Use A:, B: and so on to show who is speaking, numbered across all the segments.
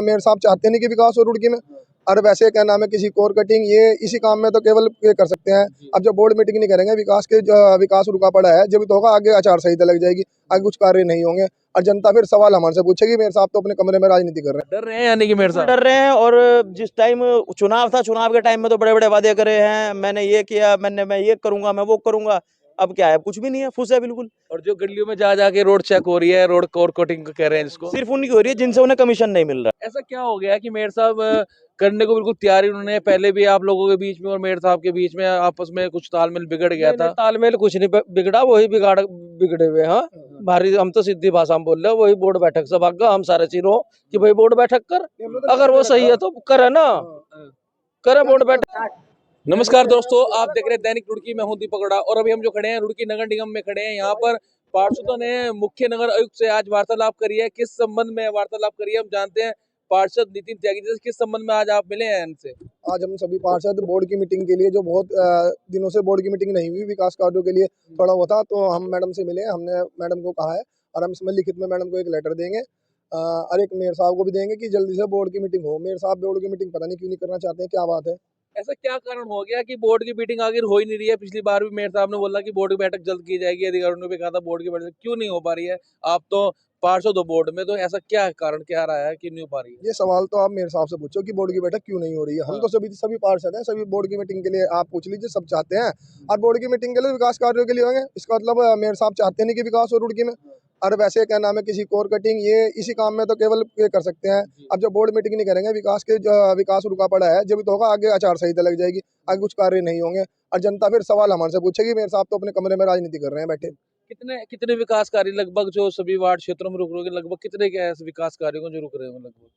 A: Mayor साहब चाहते नहीं कि विकास हो रुड़की में। और वैसे क्या नाम है, किसी कोर कटिंग ये इसी काम में तो केवल ये कर सकते हैं। अब जब बोर्ड मीटिंग नहीं करेंगे, विकास रुका पड़ा है, जब तो होगा आगे आचार संहिता लग जाएगी, आगे कुछ कार्य नहीं होंगे और जनता फिर सवाल हमारे से पूछेगी मेयर साहब तो अपने कमरे में राजनीति कर रहे हैं।
B: डर रहे हैं यानी कि मेयर साहब
C: डर रहे हैं। और जिस टाइम चुनाव था, चुनाव के टाइम में तो बड़े बड़े वादे करे हैं, मैंने ये किया, मैं ये करूंगा, मैं वो करूंगा। अब क्या है, कुछ भी नहीं है, फुस है बिल्कुल।
B: और जो गलियों में जा जाके रोड चेक हो रही है, रोड कोर कोटिंग कह रहे हैं जिसको,
C: सिर्फ उनकी हो रही है जिनसे उन्हें कमीशन नहीं मिल रहा।
B: ऐसा क्या हो गया कि मेयर साहब करने को बिल्कुल तैयार ही उन्होंने, पहले भी आप लोगों के बीच में और मेयर साहब के बीच में आपस में कुछ तालमेल बिगड़ गया था।
C: तालमेल कुछ नहीं बिगड़ा, वही बिगड़े हुए। हाँ, भारी हम तो सीधी भाषा में बोल रहे हैं, वही बोर्ड बैठक से भाग गया। हम सारे चिरों कि भाई बोर्ड बैठक कर, अगर वो सही है तो करे ना, करे बोर्ड बैठक।
B: नमस्कार दोस्तों, आप देख रहे हैं दैनिक रुड़की। मैं हूं दीपक गौड़ा और अभी हम जो खड़े हैं रुड़की नगर निगम में खड़े हैं। यहाँ पर पार्षदों ने मुख्य नगर आयुक्त से आज वार्तालाप करी है। किस संबंध में वार्तालाप करी है हम जानते हैं। पार्षद नितिन त्यागी जी से किस संबंध में आज आप मिले हैं इनसे?
A: आज हम सभी पार्षद बोर्ड की मीटिंग के लिए, जो बहुत दिनों से बोर्ड की मीटिंग नहीं हुई विकास कार्यों के लिए थोड़ा हुआ था, तो हम मैडम से मिले। हमने मैडम को कहा है और हम इसमें लिखित में मैडम को एक लेटर देंगे और एक मेयर साहब को भी देंगे कि जल्दी से बोर्ड की मीटिंग हो। मेयर साहब बोर्ड की मीटिंग पता नहीं क्यों नहीं करना चाहते हैं, क्या बात है।
B: ऐसा क्या कारण हो गया कि बोर्ड की मीटिंग आखिर हो ही नहीं रही है? पिछली बार भी मेयर साहब ने बोला कि बोर्ड की बैठक जल्द की जाएगी, अधिकारियों ने भी कहा था बोर्ड की बैठक क्यों नहीं हो पा रही है? आप तो पार्षद हो बोर्ड में, तो ऐसा क्या कारण क्या रहा है कि नहीं हो पा रही है?
A: ये सवाल तो आप मेरे साहब से पूछो कि बोर्ड की बैठक क्यों नहीं हो रही है। हम तो सभी पार्षद हैं, सभी बोर्ड की मीटिंग के लिए आप पूछ लीजिए, सब चाहते हैं। और बोर्ड की मीटिंग के लिए विकास कार्यों के लिए होंगे, इसका मतलब मेयर साहब चाहते नहीं कि विकास हो रुड़की में। और वैसे क्या नाम है, किसी कोर कटिंग ये इसी काम में तो केवल ये कर सकते हैं। अब जब बोर्ड मीटिंग नहीं करेंगे, विकास रुका पड़ा है, जब तो होगा आगे आचार संहिता लग जाएगी, आगे कुछ कार्य नहीं होंगे और जनता फिर सवाल हमारे से पूछेगी मेयर साहब तो अपने कमरे में राजनीति कर रहे हैं बैठे।
B: कितने कितने विकास कार्य लगभग जो सभी वार्ड क्षेत्रों में रुक रहे हैं, लगभग कितने क्या ऐसे विकास कार्यों को जो रुक रहे हैं लगभग?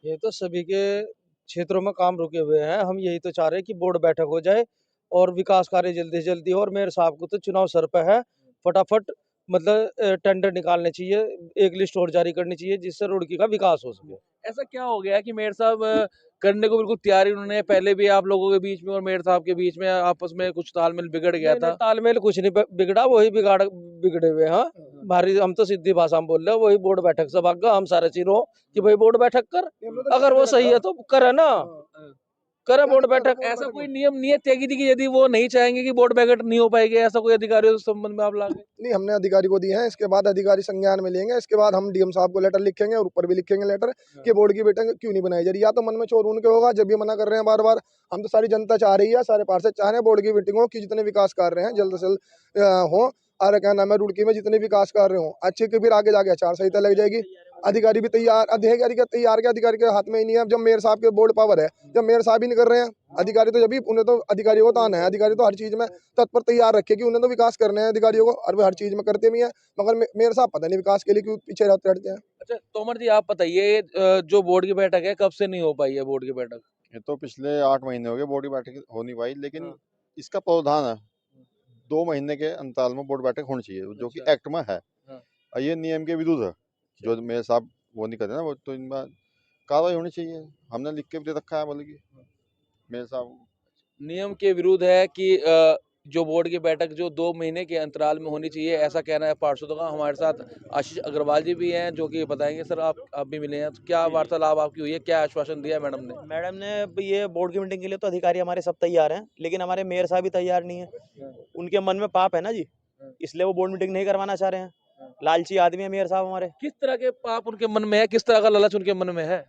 C: ये तो सभी के क्षेत्रों में काम रुके हुए हैं। हम यही तो चाह रहे हैं कि बोर्ड बैठक हो जाए और विकास कार्य जल्दी से जल्दी हो। और मेयर साहब को तो चुनाव सर पे है, फटाफट मतलब टेंडर निकालने चाहिए, एक लिस्ट और जारी करनी चाहिए जिससे रुड़की का विकास हो सके।
B: ऐसा क्या हो गया कि मेयर साहब करने को बिल्कुल तैयार ही उन्होंने, पहले भी आप लोगों के बीच में और मेयर साहब के बीच में आपस में कुछ तालमेल बिगड़ गया था।
C: तालमेल कुछ नहीं बिगड़ा, वही बिगड़े हुए। हाँ, भारी हम तो सीधी भाषा में बोल रहे हैं, वही बोर्ड बैठक से भाग गया। हम सारे चिरों कि भाई बोर्ड बैठक कर, अगर वो सही है तो करे ना, करे बोर्ड बैठक।
B: ऐसा कोई नियम नहीं है त्यागी जी की यदि वो नहीं चाहेंगे कि बोर्ड बैठक नहीं हो पाएगी, ऐसा कोई अधिकारियों के संबंध में आप लागे?
A: नहीं, हमने अधिकारी को दिए हैं, इसके बाद अधिकारी संज्ञान में लेंगे। इसके बाद हम डीएम साहब को लेटर लिखेंगे और ऊपर भी लिखेंगे लेटर कि बोर्ड की बैठक क्यों नहीं बनाई जा रही। या तो मन में चोर उनके होगा जब ये मना कर रहे हैं बार बार। हम तो सारी जनता चाह रही है, सारे पार्षद चाह रहे हैं बोर्ड की मीटिंग हो, कि जितने विकास कार्य हैं जल्द से जल्द हो। और क्या नाम है, रुड़की में जितने विकास कार्य हों अच्छे के, फिर आगे जाके आचार संहिता लग जाएगी। अधिकारी भी तैयार, अधिकारी के अधिकारी के हाथ में ही नहीं है। अब जब मेयर साहब के बोर्ड पावर है, जब मेयर साहब ही नहीं कर रहे हैं, अधिकारी तो जब उन्हें तो अधिकारियों को तो आना है। अधिकारी तो हर चीज में तत्पर तैयार रखे कि उन्हें तो विकास करने हैं अधिकारियों को, और वे हर चीज में करते भी हैं। मगर मेयर साहब पता नहीं विकास के लिए क्यों पीछे रहते हैं।
B: अच्छा तोमर जी, आप बताइए जो बोर्ड की बैठक है कब से नहीं हो पाई है बोर्ड की बैठक?
D: ये तो पिछले 8 महीने हो गए बोर्ड की बैठक हो नहीं पाई, लेकिन इसका प्रावधान है 2 महीने के अंतराल में बोर्ड बैठक होनी चाहिए, जो कि एक्ट में है। और ये नियम के विरुद्ध है। जो मेरे साहब वो नहीं करते ना, वो तो इनमें कार्रवाई होनी चाहिए। हमने लिख के भी दे रखा है, बोले कि मेरे साहब
B: नियम के विरुद्ध है कि जो बोर्ड की बैठक जो 2 महीने के अंतराल में होनी चाहिए, ऐसा कहना है पार्षदों का। हमारे साथ आशीष अग्रवाल जी भी हैं जो कि बताएंगे। सर आप भी मिले हैं, तो क्या वार्तालाप आपकी हुई है, क्या आश्वासन दिया है मैडम ने?
C: मैडम ने ये बोर्ड की मीटिंग के लिए तो अधिकारी हमारे सब तैयार हैं, लेकिन हमारे मेयर साहब भी तैयार नहीं है। उनके मन में पाप है ना जी, इसलिए वो बोर्ड मीटिंग नहीं करवाना चाह रहे हैं। लालची आदमी है मेयर साहब हमारे।
B: किस तरह के पाप उनके मन में है, किस तरह का लालच उनके मन में है?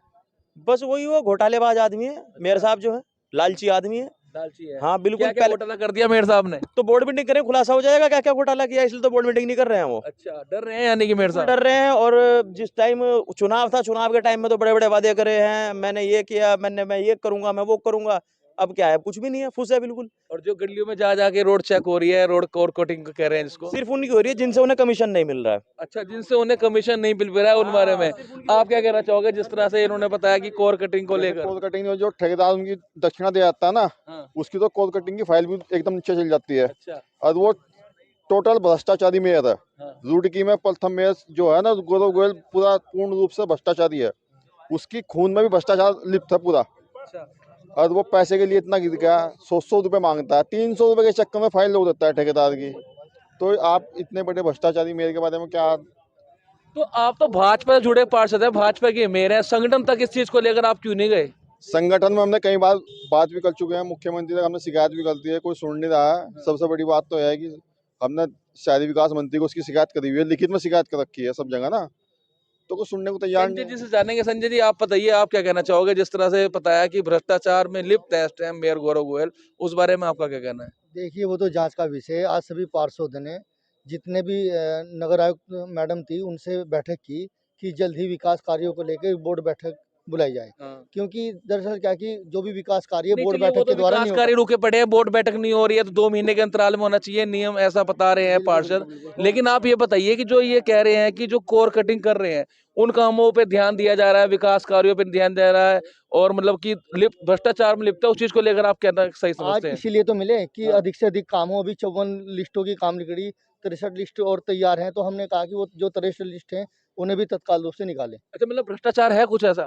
C: बस वही, वो घोटालेबाज आदमी है मेयर साहब, जो है लालची आदमी है।
B: लालची है।
C: हाँ बिल्कुल।
B: क्या घोटाला कर दिया मेयर साहब ने?
C: तो बोर्ड मीटिंग करें, खुलासा हो जाएगा क्या क्या घोटाला किया, इसलिए तो बोर्ड मीटिंग नहीं कर रहे हैं वो।
B: अच्छा, डर रहे हैं यानी कि मेयर साहब?
C: डर रहे हैं। और जिस टाइम चुनाव था, चुनाव के टाइम में तो बड़े बड़े वादे करे हैं, मैंने ये किया, मैं ये करूंगा, मैं वो करूंगा। अब क्या है, कुछ भी नहीं है, फुस है बिल्कुल।
B: और जो गलियों में जा जाके रोड चेक हो रही है, रोड कोर कोटिंग कह रहे हैं जिसको,
C: सिर्फ उनकी हो रही है जिनसे उन्हें कमीशन नहीं मिल रहा है।
B: अच्छा, जिनसे उन्हें कमीशन नहीं मिल रहा है उन बारे में आप क्या कहना चाहोगे? जिस तरह से इन्होंने बताया कि कोर कटिंग को लेकर,
D: कोल कटिंग में जो ठेकेदार उनकी दक्षिणा दे जाता है ना, उसकी तो कोल कटिंग की फाइल भी एकदम नीचे चल जाती है।
B: अच्छा।
D: और वो टोटल भ्रष्टाचारी मेयर है। रुड़की में प्रथम मेयर जो है ना, गौरव गोयल, पूरा पूर्ण रूप से भ्रष्टाचारी है। उसकी खून में भी भ्रष्टाचार लिप्त है पूरा। और वो पैसे के लिए इतना गिर गया, 100 रुपए मांगता है, 300 रुपए के चक्कर में फाइल लोग देता है ठेकेदार की। तो आप इतने बड़े भ्रष्टाचारी मेयर के बारे में क्या
B: तो आप तो भाजपा से जुड़े पार्षद है, भाजपा के मेयर है, संगठन तक इस चीज को लेकर आप क्यों नहीं गए?
D: संगठन में हमने कई बार बात भी कर चुके हैं, मुख्यमंत्री तक हमने शिकायत भी कर दी है, कोई सुन नहीं रहा है। सबसे बड़ी बात तो यह है कि हमने शहरी विकास मंत्री को उसकी शिकायत करी हुई है, लिखित में शिकायत कर रखी है सब जगह ना, तो कुछ सुनने को तैयार
B: संजय
D: नहीं
B: जी
D: है।
B: से जानेंगे। संजय जी, आप बताइए, आप क्या कहना चाहोगे? जिस तरह से बताया कि भ्रष्टाचार में लिप्त है इस टाइम मेयर गौरव गोयल, उस बारे में आपका क्या कहना है?
E: देखिए वो तो जांच का विषय है। आज सभी पार्षदों ने जितने भी नगर आयुक्त मैडम थी उनसे बैठक की कि जल्द ही विकास कार्यों को लेकर बोर्ड बैठक बुलाई जाए,
B: हाँ।
E: क्योंकि दरअसल क्या कि जो भी विकास कार्य
B: नहीं
E: बोर्ड
B: चलिए, वो
E: बैठक
B: तो
E: के द्वारा
B: विकास
E: नहीं हो
B: कार्य
E: पाता।
B: रुके पड़े हैं, बोर्ड बैठक नहीं हो रही है तो 2 महीने के अंतराल में होना चाहिए नियम, ऐसा बता रहे हैं पार्षद। लेकिन आप ये बताइए कि जो ये कह रहे हैं कि जो कोर कटिंग कर रहे हैं उन कामों पे ध्यान दिया जा रहा है, विकास कार्यों पे ध्यान दिया जा रहा है, और मतलब कि लिप्त भ्रष्टाचार में लिप्त है, उस चीज को लेकर आप क्या सही
E: आज
B: समझते हैं?
E: इसीलिए तो मिले कि
B: हाँ।
E: अधिक से अधिक काम हो। अभी 54 लिस्टों की काम निकली, 63 लिस्ट और तैयार हैं, तो हमने कहा कि वो जो 63 लिस्ट हैं उन्हें भी तत्काल रूप से निकालें।
B: अच्छा, मतलब भ्रष्टाचार है कुछ ऐसा?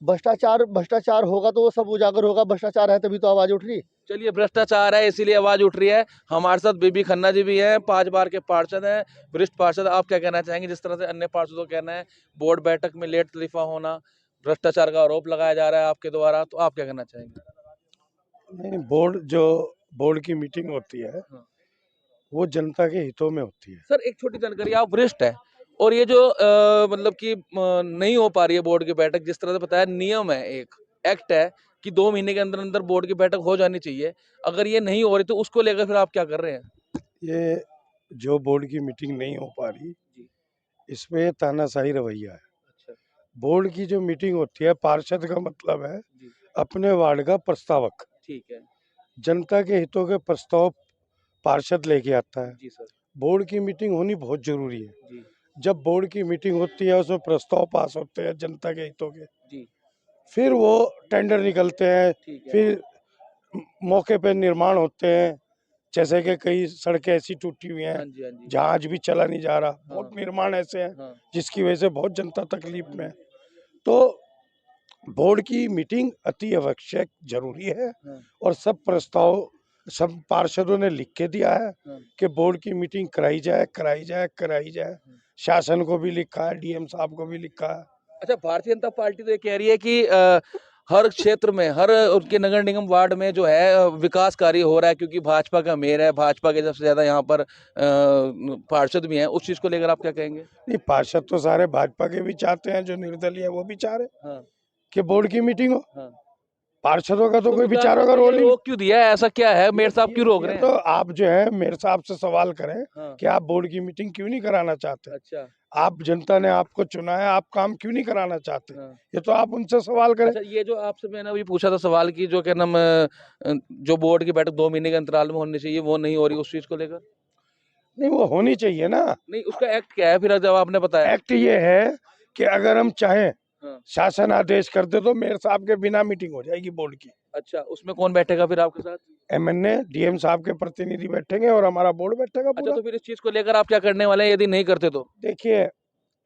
E: भ्रष्टाचार होगा तो वो सब उजागर होगा। भ्रष्टाचार है तभी तो आवाज उठ रही।
B: चलिए, भ्रष्टाचार है इसीलिए आवाज उठ रही है। हमारे साथ बीबी खन्ना जी भी हैं, 5 बार के पार्षद हैं, वरिष्ठ पार्षद। आप क्या कहना चाहेंगे? जिस तरह से अन्य पार्षदों का कहना है बोर्ड बैठक में लेट तरीफा होना, भ्रष्टाचार का आरोप लगाया जा रहा है आपके द्वारा, तो आप क्या कहना चाहेंगे?
F: नहीं, बोर्ड की मीटिंग होती है
B: हाँ।
F: वो जनता के हितों में होती है।
B: सर, एक छोटी जानकारी, आप वरिष्ठ हैं और ये जो मतलब कि नहीं हो पा रही है बोर्ड की बैठक, जिस तरह से बताया नियम है, एक एक्ट है कि 2 महीने के अंदर अंदर बोर्ड की बैठक हो जानी चाहिए, अगर ये नहीं हो रही तो उसको लेकर फिर आप क्या कर रहे हैं?
F: ये जो बोर्ड की मीटिंग नहीं हो पा रही,
B: जी।
F: इसमें तानाशाही रवैया है।
B: अच्छा।
F: बोर्ड की जो मीटिंग होती है, पार्षद का मतलब है
B: जी।
F: अपने वार्ड का प्रस्तावक।
B: ठीक है।
F: जनता के हितों के प्रस्ताव पार्षद लेके आता है।
B: जी सर।
F: बोर्ड की मीटिंग होनी बहुत जरूरी है।
B: जी।
F: जब बोर्ड की मीटिंग होती है उसमें प्रस्ताव पास होते हैं जनता के हितों के,
B: जी।
F: फिर वो टेंडर निकलते हैं,
B: ठीक है।
F: फिर मौके पे निर्माण होते हैं। जैसे कि कई सड़कें ऐसी टूटी हुई हैं
B: हाँ जी, हाँ जी।
F: जहाँ आज भी चला नहीं जा रहा। बहुत
B: हाँ।
F: निर्माण ऐसे हैं
B: हाँ।
F: जिसकी वजह से बहुत जनता तकलीफ में है। तो बोर्ड की मीटिंग अति आवश्यक जरूरी है
B: हाँ।
F: और सब पार्षदों ने लिख के दिया है
B: हाँ।
F: कि बोर्ड की मीटिंग कराई जाए, कराई जाए, कराई जाए। शासन को भी लिखा है, डीएम साहब को भी लिखा है।
B: अच्छा, भारतीय जनता पार्टी तो ये कह रही है कि हर क्षेत्र में, हर उनके नगर निगम वार्ड में जो है विकास कार्य हो रहा है, क्योंकि भाजपा का मेयर है, भाजपा के सबसे ज्यादा यहाँ पर पार्षद भी हैं। उस चीज को लेकर आप क्या कहेंगे?
F: नहीं, पार्षद तो सारे भाजपा के भी चाहते हैं, जो निर्दलीय है वो भी चाह रहे
B: हाँ।
F: कि बोर्ड की मीटिंग हो।
B: हाँ।
F: पार्षदों का तो कोई
B: विकास
F: विचारों का
B: मंत्री
F: रोल
B: ने
F: ही
B: रोक क्यों दिया है? ऐसा क्या है? मेयर साहब क्यों रोक रहे
F: ये
B: हैं?
F: तो आप जो है मेरे साहब से सवाल करें
B: हाँ।
F: कि आप बोर्ड की मीटिंग क्यों नहीं कराना चाहते।
B: अच्छा।
F: आप जनता ने आपको चुना है, आप काम क्यों नहीं कराना चाहते।
B: हाँ।
F: ये तो आप उनसे सवाल करें।
B: अच्छा, ये जो आपसे मैंने अभी पूछा था सवाल की, जो क्या नाम जो बोर्ड की बैठक 2 महीने के अंतराल में होनी चाहिए, वो नहीं हो रही, उस चीज को लेकर?
F: नहीं, वो होनी चाहिए ना।
B: नहीं, उसका एक्ट क्या है फिर, जब आपने बताया?
F: एक्ट ये है कि अगर हम चाहें
B: हाँ।
F: शासन आदेश कर दे तो मेयर साहब के बिना मीटिंग हो जाएगी बोर्ड की।
B: अच्छा, उसमें कौन बैठेगा फिर आपके साथ?
F: एमएनए डीएम साहब के प्रतिनिधि बैठेंगे और हमारा बोर्ड बैठेगा
B: अच्छा,
F: पूरा।
B: तो फिर इस चीज को लेकर आप क्या करने वाले हैं यदि नहीं करते तो?
F: देखिए,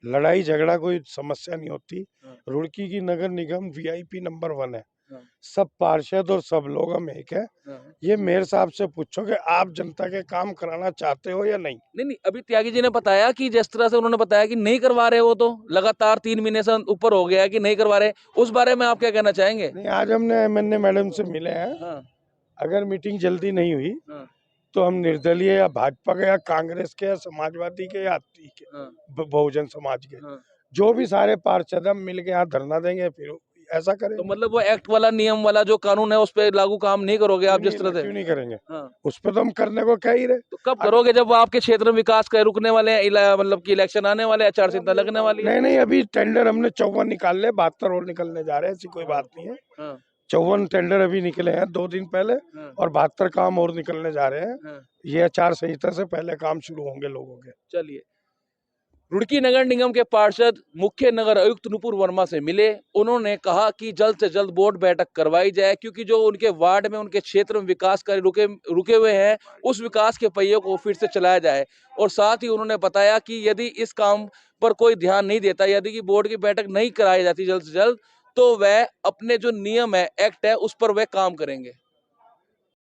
F: लड़ाई झगड़ा कोई समस्या नहीं होती।
B: हाँ।
F: रुड़की की नगर निगम वीआईपी नंबर 1 है।
B: हाँ।
F: सब पार्षद और सब लोग हम एक है।
B: हाँ।
F: ये मेयर साहब से पूछो कि आप जनता के काम कराना चाहते हो या नहीं।
B: नहीं, अभी त्यागी जी ने बताया कि जिस तरह से उन्होंने बताया कि नहीं करवा रहे, वो तो लगातार 3 महीने से ऊपर हो गया है कि नहीं करवा रहे, उस बारे में आप क्या कहना चाहेंगे?
F: नहीं, आज हमने एमएनए मैडम से मिले हैं।
B: हाँ।
F: अगर मीटिंग जल्दी नहीं हुई
B: हाँ।
F: तो हम निर्दलीय या भाजपा के या कांग्रेस के या समाजवादी के या आती के
B: हाँ।
F: बहुजन समाज के
B: हाँ।
F: जो भी सारे पार्षद हम मिल के यहाँ धरना देंगे, फिर ऐसा करें।
B: तो मतलब वो एक्ट वाला, नियम वाला जो कानून है उस पे लागू काम नहीं करोगे आप जिस तरह से?
F: क्यों नहीं करेंगे?
B: हाँ।
F: उस पर तो हम करने को कह ही रहे।
B: तो कब करोगे, जब वो आपके क्षेत्र में विकास का रुकने वाले हैं, मतलब कि इलेक्शन आने वाले, आचार संहिता लगने वाली है?
F: नहीं, अभी टेंडर हमने 54 निकाल ले, 72 और निकलने जा रहे हैं। ऐसी कोई बात नहीं है।
B: हाँ।
F: 54 टेंडर अभी निकले हैं 2 दिन पहले
B: हाँ।
F: और 72 काम और निकलने जा रहे हैं।
B: हाँ।
F: ये आचार संहिता से पहले काम शुरू होंगे लोगों के।
B: चलिए, रुड़की नगर निगम के पार्षद मुख्य नगर आयुक्त नुपुर वर्मा से मिले। उन्होंने कहा कि जल्द से जल्द बोर्ड बैठक करवाई जाए, क्योंकि जो उनके वार्ड में, उनके क्षेत्र में विकास कार्य रुके हुए हैं, उस विकास के पहियों को फिर से चलाया जाए। और साथ ही उन्होंने बताया कि यदि इस काम पर कोई ध्यान नहीं देता, यदि कि बोर्ड की बैठक नहीं कराई जाती जल्द से जल्द, तो वह अपने जो नियम है, एक्ट है, उस पर वह काम करेंगे।